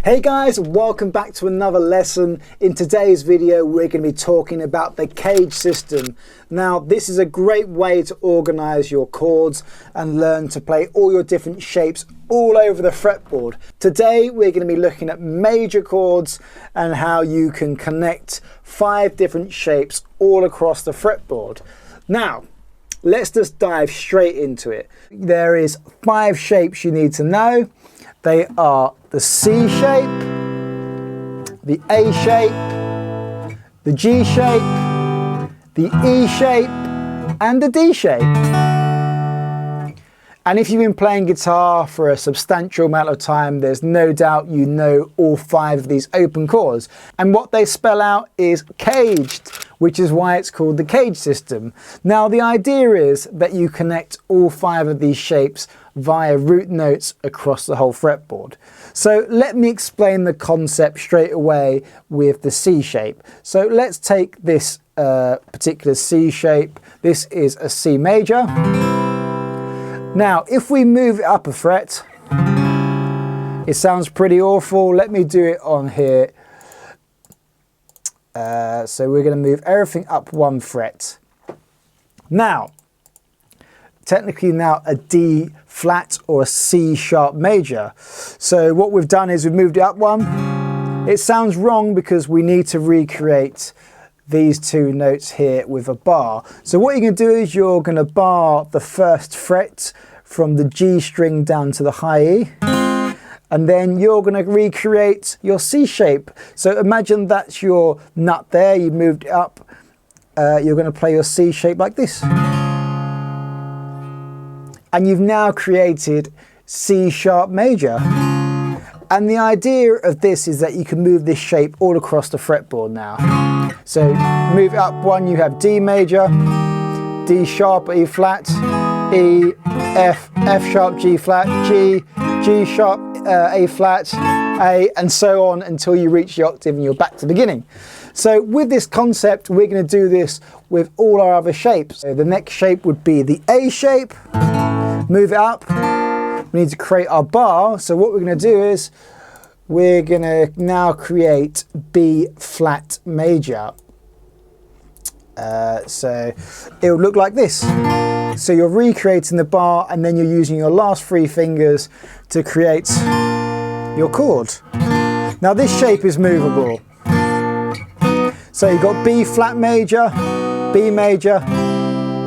Hey guys, welcome back to another lesson. In today's video, we're going to be talking about the CAGED system. Now, this is a great way to organize your chords and learn to play all your different shapes all over the fretboard. Today, we're going to be looking at major chords and how you can connect 5 different shapes all across the fretboard. Now, let's just dive straight into it. There is 5 shapes you need to know. They are the C shape, the A shape, the G shape, the E shape, and the D shape. And if you've been playing guitar for a substantial amount of time, there's no doubt you know all 5 of these open chords. And what they spell out is CAGED, which is why it's called the CAGED system. Now, the idea is that you connect all 5 of these shapes via root notes across the whole fretboard. So let me explain the concept straight away with the C shape. So let's take this particular C shape. This is a C major. Now, if we move it up a fret, it sounds pretty awful. Let me do it on here. So we're going to move everything up 1 fret. Now, technically now a D flat or a C sharp major. So what we've done is we've moved it up 1. It sounds wrong because we need to recreate these 2 notes here with a bar. So what you're going to do is you're going to bar the 1st fret from the G string down to the high E. And then you're going to recreate your C shape. So imagine that's your nut there, you moved it up. You're going to play your C shape like this. And you've now created C sharp major. And the idea of this is that you can move this shape all across the fretboard now. So move it up 1, you have D major, D sharp, E flat, E, F, F sharp, G flat, G, G sharp, A flat, A, and so on until you reach the octave and you're back to the beginning. So with this concept, we're going to do this with all our other shapes. So the next shape would be the A shape. Move it up. We need to create our bar. So what we're going to do is we're going to now create B flat major. So it'll look like this. So you're recreating the bar and then you're using your last 3 fingers to create your chord. Now this shape is movable. So you've got B flat major, B major,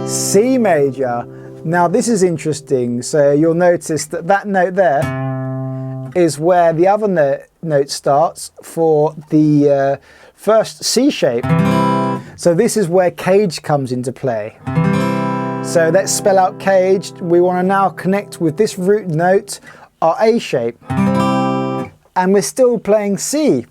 C major. Now this is interesting. So you'll notice that that note there is where the other note starts for the first C shape. So this is where CAGED comes into play. So let's spell out CAGED. We want to now connect with this root note, our A shape. And we're still playing C.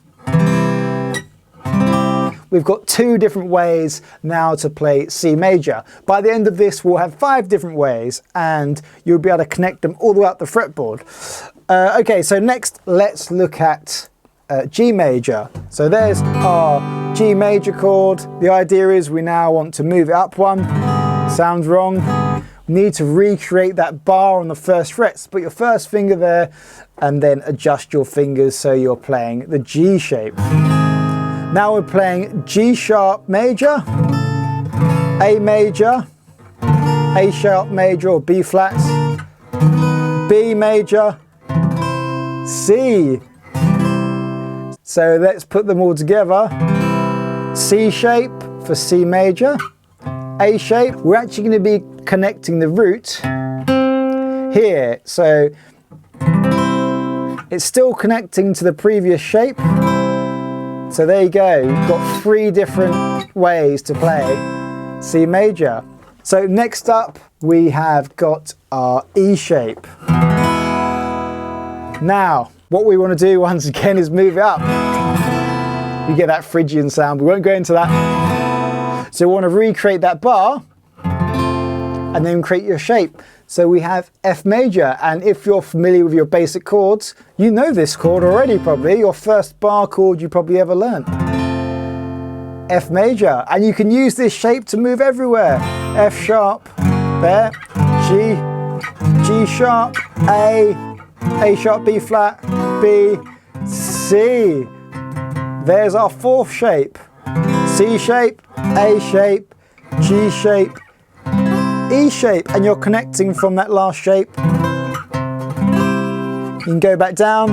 We've got 2 different ways now to play C major. By the end of this, we'll have 5 different ways and you'll be able to connect them all the way up the fretboard. Okay, so next let's look at G major. So there's our G major chord. The idea is we now want to move it up 1. Sounds wrong. We need to recreate that bar on the 1st fret. So put your 1st finger there and then adjust your fingers so you're playing the G shape. Now we're playing G sharp major, A major, A sharp major or B flat, B major, C. So let's put them all together. C shape for C major, A shape. We're actually going to be connecting the root here. So it's still connecting to the previous shape. So there you go, you've got 3 different ways to play C major. So next up, we have got our E shape. Now, what we want to do once again is move it up. You get that Phrygian sound, we won't go into that. So we want to recreate that bar and then create your shape. So we have F major, and if you're familiar with your basic chords, you know this chord already probably, your first bar chord you probably ever learned. F major, and you can use this shape to move everywhere. F sharp, there, G, G sharp, A sharp, B flat, B, C. There's our fourth shape. C shape, A shape, G shape, E shape, and you're connecting from that last shape. You can go back down.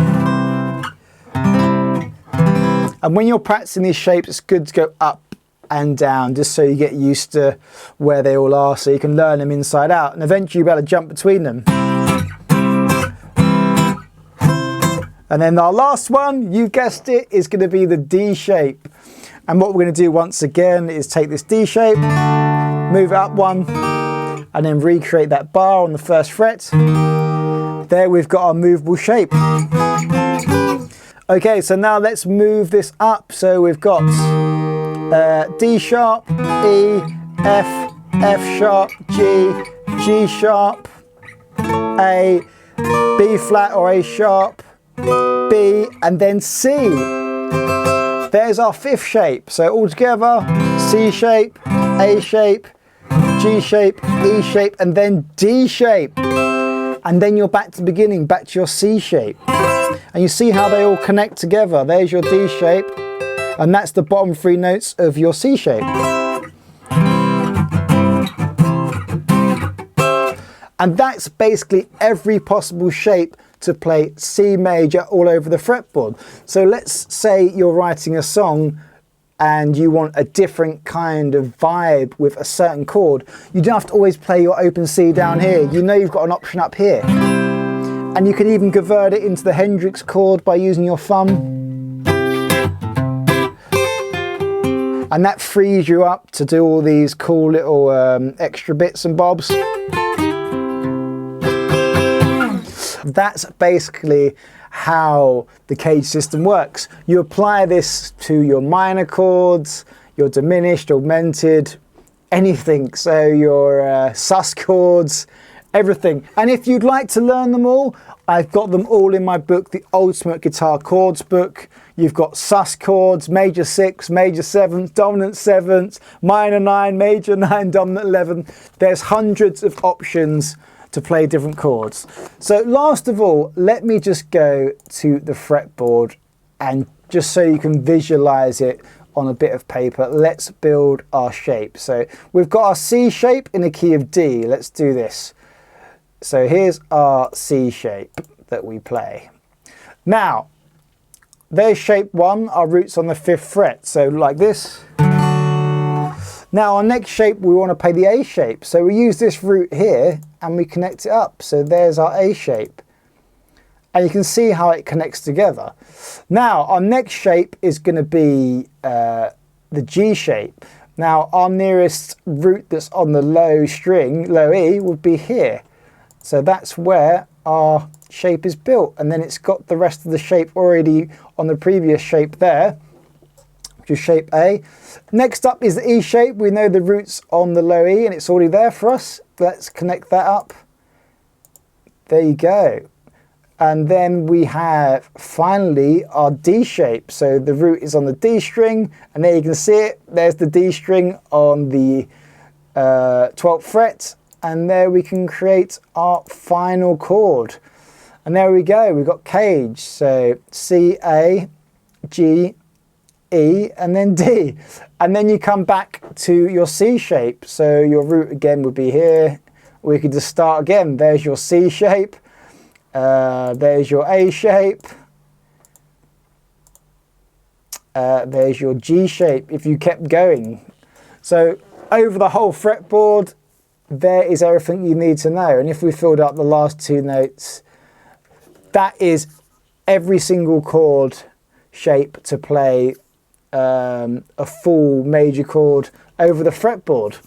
And when you're practicing these shapes, it's good to go up and down just so you get used to where they all are, so you can learn them inside out, and eventually you'll be able to jump between them. And then our last one, you guessed it, is going to be the D shape. And what we're going to do once again is take this D shape, move it up one, and then recreate that bar on the first fret. There we've got our movable shape. Okay, so now let's move this up. So we've got D sharp, E, F, F sharp, G, G sharp, A, B flat or A sharp, B, and then C. There's our fifth shape. So all together, C shape, A shape, G shape, E shape, and then D shape. And then you're back to the beginning, back to your C shape. And you see how they all connect together. There's your D shape, and that's the bottom three notes of your C shape. And that's basically every possible shape to play C major all over the fretboard. So let's say you're writing a song and you want a different kind of vibe with a certain chord. You don't have to always play your open C down here. You know you've got an option up here. And you can even convert it into the Hendrix chord by using your thumb. And that frees you up to do all these cool little extra bits and bobs. That's basically how the CAGED system works. You apply this to your minor chords, your diminished, augmented, anything. So your sus chords, everything. And if you'd like to learn them all, I've got them all in my book, the Ultimate Guitar Chords book. You've got sus chords, major 6, major 7th, dominant 7th, minor 9, major 9, dominant 11. There's hundreds of options to play different chords. So last of all, let me just go to the fretboard, and just so you can visualize it on a bit of paper, let's build our shape. So we've got our C shape in the key of D. Let's do this. So here's our C shape that we play. Now, there's shape 1, our root's on the 5th fret, so like this. Now our next shape, we want to play the A shape. So we use this root here and we connect it up. So there's our A shape. And you can see how it connects together. Now our next shape is going to be the G shape. Now our nearest root that's on the low string, low E, would be here. So that's where our shape is built. And then it's got the rest of the shape already on the previous shape there, which is shape A. Next up is the E shape. We know the root's on the low E and it's already there for us. Let's connect that up. There you go. And then we have finally our D shape. So the root is on the D string, and there you can see it. There's the D string on the 12th fret, and there we can create our final chord. And there we go, we've got CAGED. So C, A, G, E, and then D. And then you come back to your C shape. So your root again would be here. We could just start again. There's your C shape. There's your A shape. There's your G shape if you kept going. So over the whole fretboard, there is everything you need to know. And if we filled up the last two notes, that is every single chord shape to play a full major chord over the fretboard.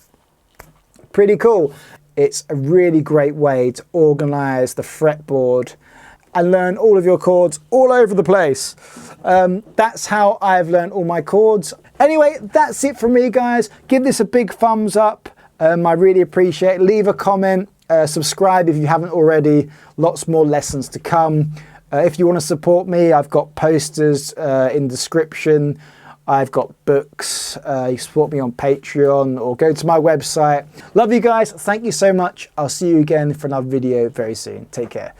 Pretty cool. It's a really great way to organize the fretboard and learn all of your chords all over the place. That's how I've learned all my chords. Anyway, that's it from me, guys. Give this a big thumbs up. I really appreciate it. Leave a comment, subscribe if you haven't already. Lots more lessons to come. If you want to support me, I've got posters in the description. I've got books. You support me on Patreon or go to my website. Love you guys. Thank you so much. I'll see you again for another video very soon. Take care.